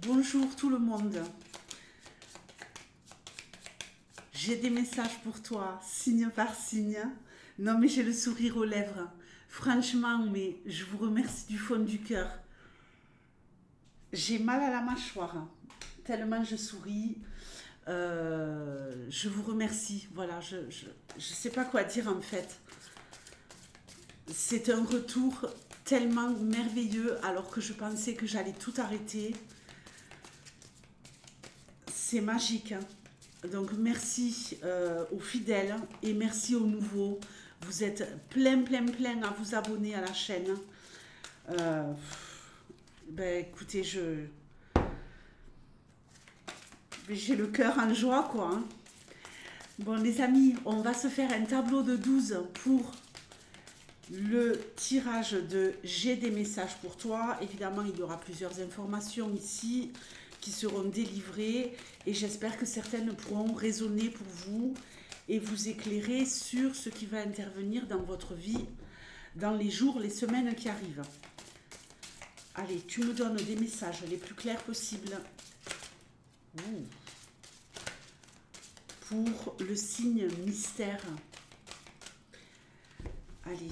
Bonjour tout le monde. J'ai des messages pour toi, signe par signe. Non mais j'ai le sourire aux lèvres. Franchement, mais je vous remercie du fond du cœur. J'ai mal à la mâchoire, hein, tellement je souris. Je vous remercie. Voilà, je sais pas quoi dire en fait. C'est un retour tellement merveilleux alors que je pensais que j'allais tout arrêter. C'est magique, hein. Donc merci aux fidèles et merci aux nouveaux. Vous êtes plein à vous abonner à la chaîne. Euh, ben écoutez, j'ai le cœur en joie quoi, hein. Bon les amis, on va se faire un tableau de 12 pour le tirage de J'ai des messages pour toi. Évidemment, il y aura plusieurs informations ici qui seront délivrées et j'espère que certaines pourront résonner pour vous et vous éclairer sur ce qui va intervenir dans votre vie dans les jours, les semaines qui arrivent. Allez, tu me donnes des messages les plus clairs possibles. Ouh. Pour le signe mystère. Allez,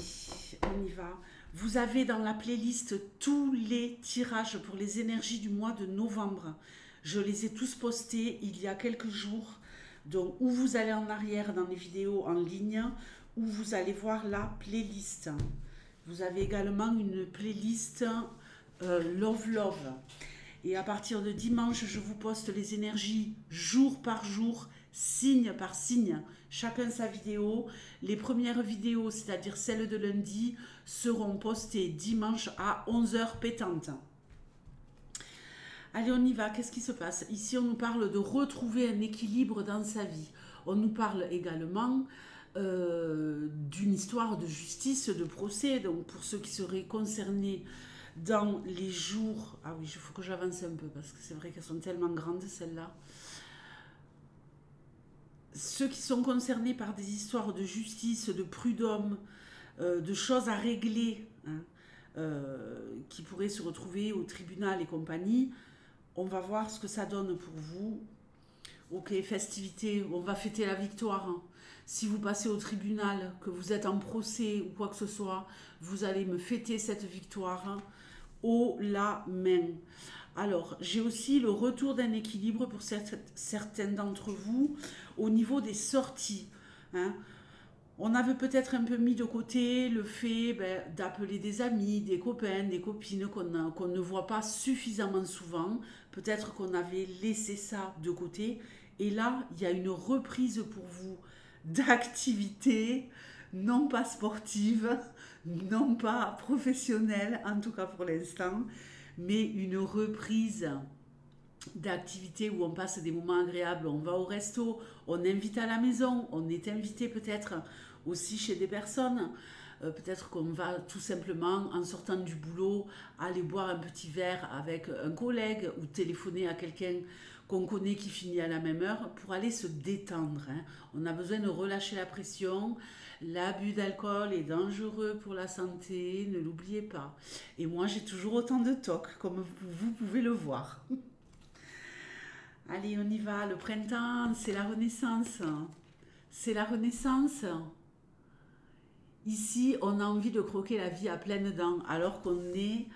on y va. Vous avez dans la playlist tous les tirages pour les énergies du mois de novembre. Je les ai tous postés il y a quelques jours. Donc, où vous allez en arrière dans les vidéos en ligne, où vous allez voir la playlist. Vous avez également une playlist Love Love. Et à partir de dimanche, je vous poste les énergies jour par jour, signe par signe, chacun sa vidéo. Les premières vidéos, c'est-à-dire celles de lundi, seront postées dimanche à 11 h pétante. Allez, on y va. Qu'est-ce qui se passe? Ici, on nous parle de retrouver un équilibre dans sa vie. On nous parle également d'une histoire de justice, de procès. Donc, pour ceux qui seraient concernés dans les jours... Ah oui, il faut que j'avance un peu parce que c'est vrai qu'elles sont tellement grandes, celles-là. Ceux qui sont concernés par des histoires de justice, de prud'homme, de choses à régler, hein, qui pourraient se retrouver au tribunal et compagnie, on va voir ce que ça donne pour vous. Ok, festivité, on va fêter la victoire, hein. Si vous passez au tribunal, que vous êtes en procès ou quoi que ce soit, vous allez me fêter cette victoire, hein, haut la main. Alors, j'ai aussi le retour d'un équilibre pour certains d'entre vous au niveau des sorties, hein. On avait peut-être un peu mis de côté le fait d'appeler des amis, des copains, des copines qu'on ne voit pas suffisamment souvent. Peut-être qu'on avait laissé ça de côté. Et là, il y a une reprise pour vous d'activités, non pas sportives, non pas professionnelles, en tout cas pour l'instant, mais une reprise d'activités où on passe des moments agréables. On va au resto, on invite à la maison, on est invité peut-être aussi chez des personnes. Peut-être qu'on va tout simplement, en sortant du boulot, aller boire un petit verre avec un collègue ou téléphoner à quelqu'un qu'on connaît qui finit à la même heure pour aller se détendre, hein. On a besoin de relâcher la pression. L'abus d'alcool est dangereux pour la santé, ne l'oubliez pas. Et moi, j'ai toujours autant de tocs, comme vous pouvez le voir. Allez, on y va. Le printemps, c'est la renaissance. C'est la renaissance. Ici, on a envie de croquer la vie à pleines dents, alors qu'on est,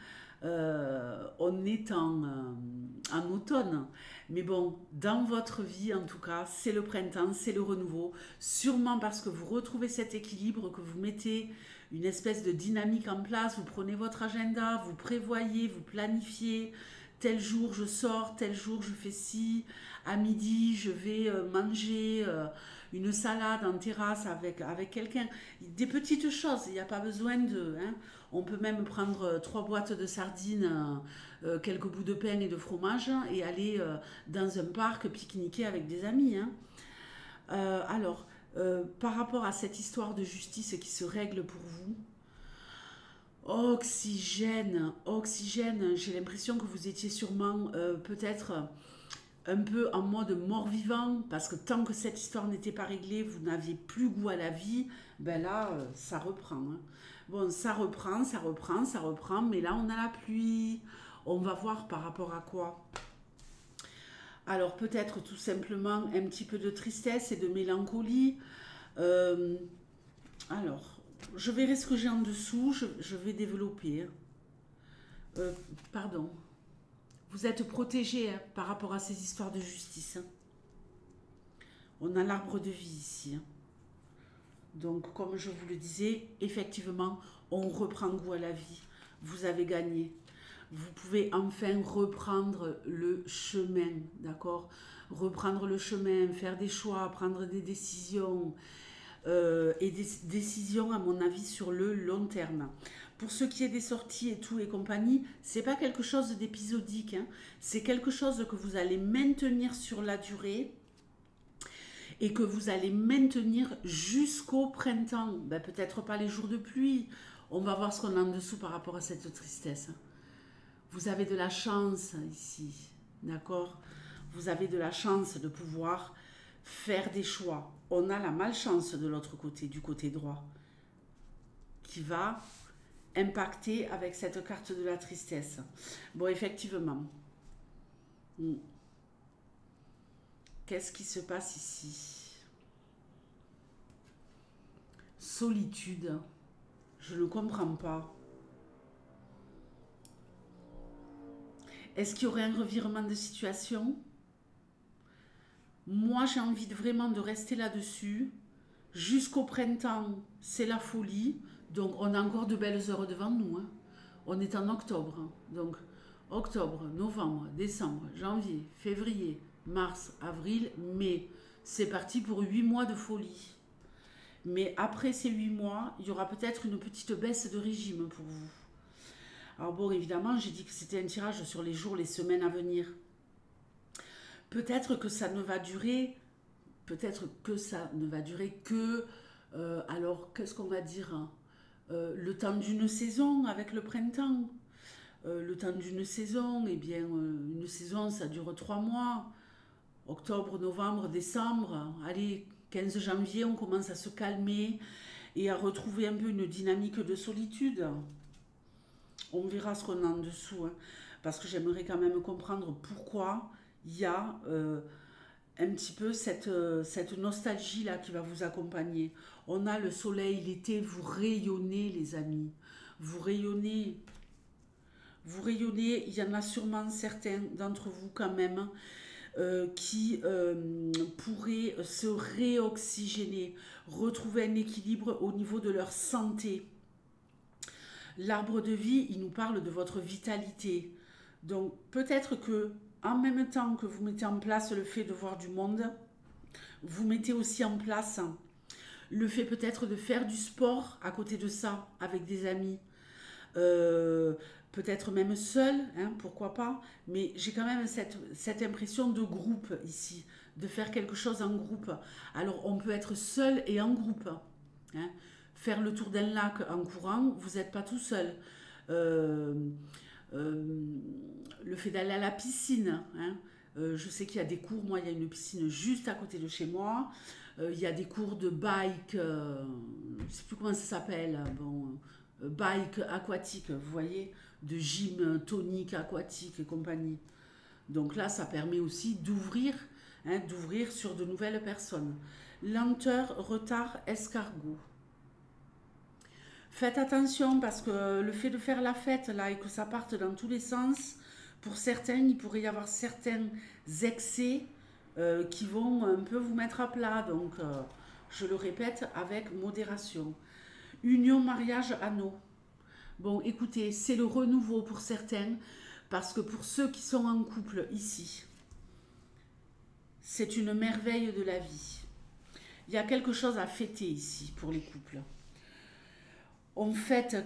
en automne. Mais bon, dans votre vie, en tout cas, c'est le printemps, c'est le renouveau. Sûrement parce que vous retrouvez cet équilibre, que vous mettez une espèce de dynamique en place. Vous prenez votre agenda, vous prévoyez, vous planifiez. Tel jour je sors, tel jour je fais ci, à midi je vais manger une salade en terrasse avec quelqu'un. Des petites choses, il n'y a pas besoin de... Hein. On peut même prendre 3 boîtes de sardines, quelques bouts de pain et de fromage et aller dans un parc pique-niquer avec des amis, hein. Alors, par rapport à cette histoire de justice qui se règle pour vous, oxygène, oxygène, j'ai l'impression que vous étiez sûrement peut-être un peu en mode mort-vivant, parce que tant que cette histoire n'était pas réglée, vous n'aviez plus goût à la vie, ben là, ça reprend, hein. Bon, ça reprend, mais là, on a la pluie. On va voir par rapport à quoi. Alors peut-être tout simplement un petit peu de tristesse et de mélancolie. Euh, alors, je verrai ce que j'ai en dessous, je vais développer. Hein. Euh, pardon. Vous êtes protégé hein, par rapport à ces histoires de justice. Hein. On a l'arbre de vie ici. Hein. Donc, comme je vous le disais, effectivement, on reprend goût à la vie. Vous avez gagné. Vous pouvez enfin reprendre le chemin, d'accord? Reprendre le chemin, faire des choix, prendre des décisions, et des décisions, à mon avis, sur le long terme. Pour ce qui est des sorties et tout et compagnie, c'est pas quelque chose d'épisodique, hein. C'est quelque chose que vous allez maintenir sur la durée et que vous allez maintenir jusqu'au printemps. Ben, peut-être pas les jours de pluie. On va voir ce qu'on a en dessous par rapport à cette tristesse. Vous avez de la chance ici, d'accord? Vous avez de la chance de pouvoir faire des choix. On a la malchance de l'autre côté, du côté droit, qui va impacter avec cette carte de la tristesse. Bon, effectivement. Qu'est-ce qui se passe ici? Solitude. Je ne comprends pas. Est-ce qu'il y aurait un revirement de situation? Moi, j'ai envie vraiment de rester là-dessus. Jusqu'au printemps, c'est la folie. Donc, on a encore de belles heures devant nous. Hein. On est en octobre. Hein. Donc, octobre, novembre, décembre, janvier, février, mars, avril, mai. C'est parti pour 8 mois de folie. Mais après ces 8 mois, il y aura peut-être une petite baisse de régime pour vous. Alors bon, évidemment, j'ai dit que c'était un tirage sur les jours, les semaines à venir. Peut-être que ça ne va durer, que, alors qu'est-ce qu'on va dire hein, le temps d'une saison avec le printemps. Le temps d'une saison, eh bien, une saison, ça dure 3 mois. Octobre, novembre, décembre. Allez, 15 janvier, on commence à se calmer et à retrouver un peu une dynamique de solitude. On verra ce qu'on a en dessous, hein, parce que j'aimerais quand même comprendre pourquoi il y a un petit peu cette nostalgie-là qui va vous accompagner. On a le soleil, l'été, vous rayonnez les amis, vous rayonnez. Vous rayonnez, il y en a sûrement certains d'entre vous quand même qui pourraient se réoxygéner, retrouver un équilibre au niveau de leur santé. L'arbre de vie, il nous parle de votre vitalité. Donc peut-être que en même temps que vous mettez en place le fait de voir du monde, vous mettez aussi en place le fait peut-être de faire du sport à côté de ça, avec des amis. Peut-être même seul, hein, pourquoi pas, mais j'ai quand même cette impression de groupe ici, de faire quelque chose en groupe. Alors on peut être seul et en groupe. Hein. Faire le tour d'un lac en courant, vous n'êtes pas tout seul. Le fait d'aller à la piscine, hein. Je sais qu'il y a des cours, moi il y a une piscine juste à côté de chez moi. Il y a des cours de bike, je ne sais plus comment ça s'appelle, bon, bike aquatique, vous voyez, de gym tonique aquatique et compagnie. Donc là, ça permet aussi d'ouvrir, hein, d'ouvrir sur de nouvelles personnes. Lenteur, retard, escargot. Faites attention parce que le fait de faire la fête là et que ça parte dans tous les sens, pour certains, il pourrait y avoir certains excès qui vont un peu vous mettre à plat. Donc, je le répète, avec modération. Union, mariage, anneau. Bon, écoutez, c'est le renouveau pour certains, parce que pour ceux qui sont en couple ici, c'est une merveille de la vie. Il y a quelque chose à fêter ici pour les couples. On fête,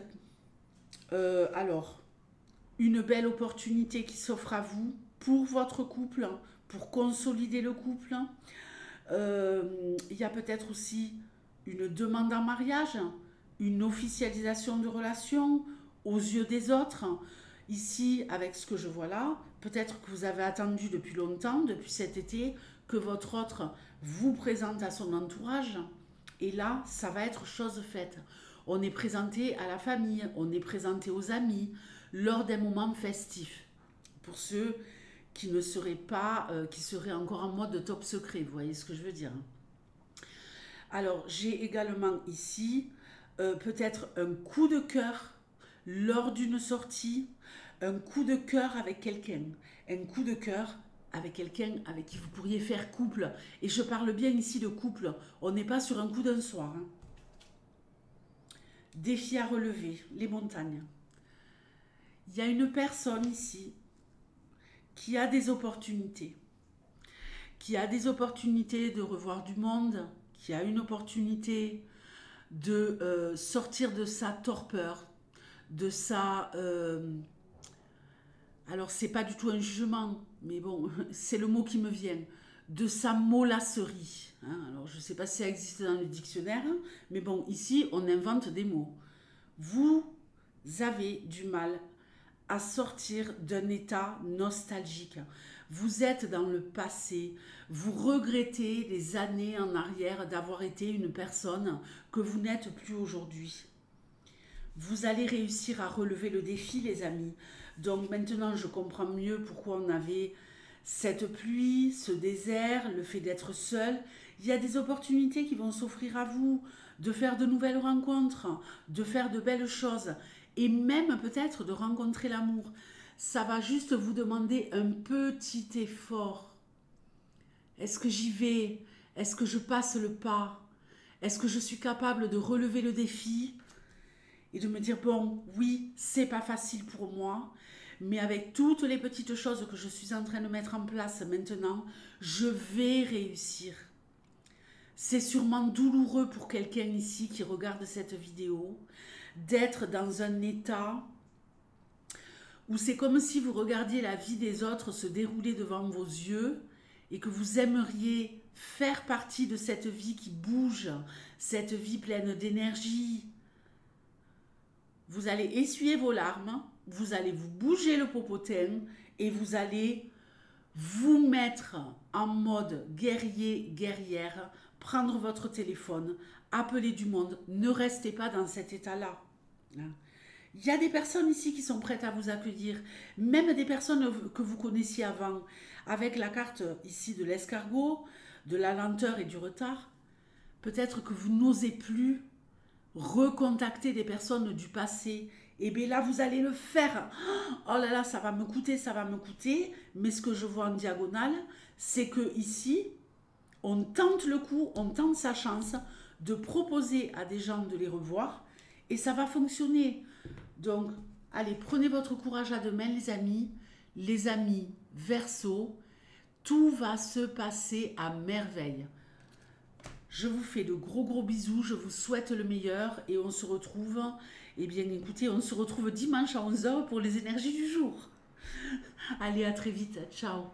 alors, une belle opportunité qui s'offre à vous pour votre couple, pour consolider le couple. Il y a peut-être aussi une demande en mariage, une officialisation de relation aux yeux des autres. Ici, avec ce que je vois là, peut-être que vous avez attendu depuis longtemps, depuis cet été, que votre autre vous présente à son entourage. Et là, ça va être chose faite. On est présenté à la famille, on est présenté aux amis, lors d'un moment festif. Pour ceux qui ne serait pas, qui serait encore en mode top secret, vous voyez ce que je veux dire. Alors, j'ai également ici peut-être un coup de cœur lors d'une sortie, un coup de cœur avec quelqu'un, un coup de cœur avec quelqu'un avec qui vous pourriez faire couple. Et je parle bien ici de couple, on n'est pas sur un coup d'un soir. Hein. Défi à relever, les montagnes. Il y a une personne ici qui a des opportunités, de revoir du monde, qui a une opportunité de sortir de sa torpeur, de sa... alors, c'est pas du tout un jugement, mais bon, c'est le mot qui me vient, de sa mollasserie. Hein. Alors, je ne sais pas si ça existe dans le dictionnaire, mais bon, ici, on invente des mots. Vous avez du mal à sortir d'un état nostalgique. Vous êtes dans le passé, vous regrettez les années en arrière d'avoir été une personne que vous n'êtes plus aujourd'hui. Vous allez réussir à relever le défi, les amis. Donc maintenant, je comprends mieux pourquoi on avait cette pluie, ce désert, le fait d'être seul. Il y a des opportunités qui vont s'offrir à vous, de faire de nouvelles rencontres, de faire de belles choses et même peut-être de rencontrer l'amour. Ça va juste vous demander un petit effort. Est-ce que j'y vais? Est-ce que je passe le pas? Est-ce que je suis capable de relever le défi et de me dire, bon, oui, c'est pas facile pour moi, mais avec toutes les petites choses que je suis en train de mettre en place maintenant, je vais réussir. C'est sûrement douloureux pour quelqu'un ici qui regarde cette vidéo d'être dans un état où c'est comme si vous regardiez la vie des autres se dérouler devant vos yeux et que vous aimeriez faire partie de cette vie qui bouge, cette vie pleine d'énergie. Vous allez essuyer vos larmes, vous allez vous bouger le popotin et vous allez vous mettre en mode guerrier, guerrière, prendre votre téléphone, appeler du monde. Ne restez pas dans cet état-là. Il y a des personnes ici qui sont prêtes à vous accueillir, même des personnes que vous connaissiez avant, avec la carte ici de l'escargot, de la lenteur et du retard. Peut-être que vous n'osez plus recontacter des personnes du passé. Et bien là, vous allez le faire. Oh là là, ça va me coûter. Mais ce que je vois en diagonale, c'est que ici, on tente le coup, on tente sa chance de proposer à des gens de les revoir et ça va fonctionner. Donc, allez, prenez votre courage à deux mains, les amis Verseau, tout va se passer à merveille. Je vous fais de gros bisous, je vous souhaite le meilleur et on se retrouve, eh bien écoutez, on se retrouve dimanche à 11 h pour les énergies du jour. Allez, à très vite, ciao.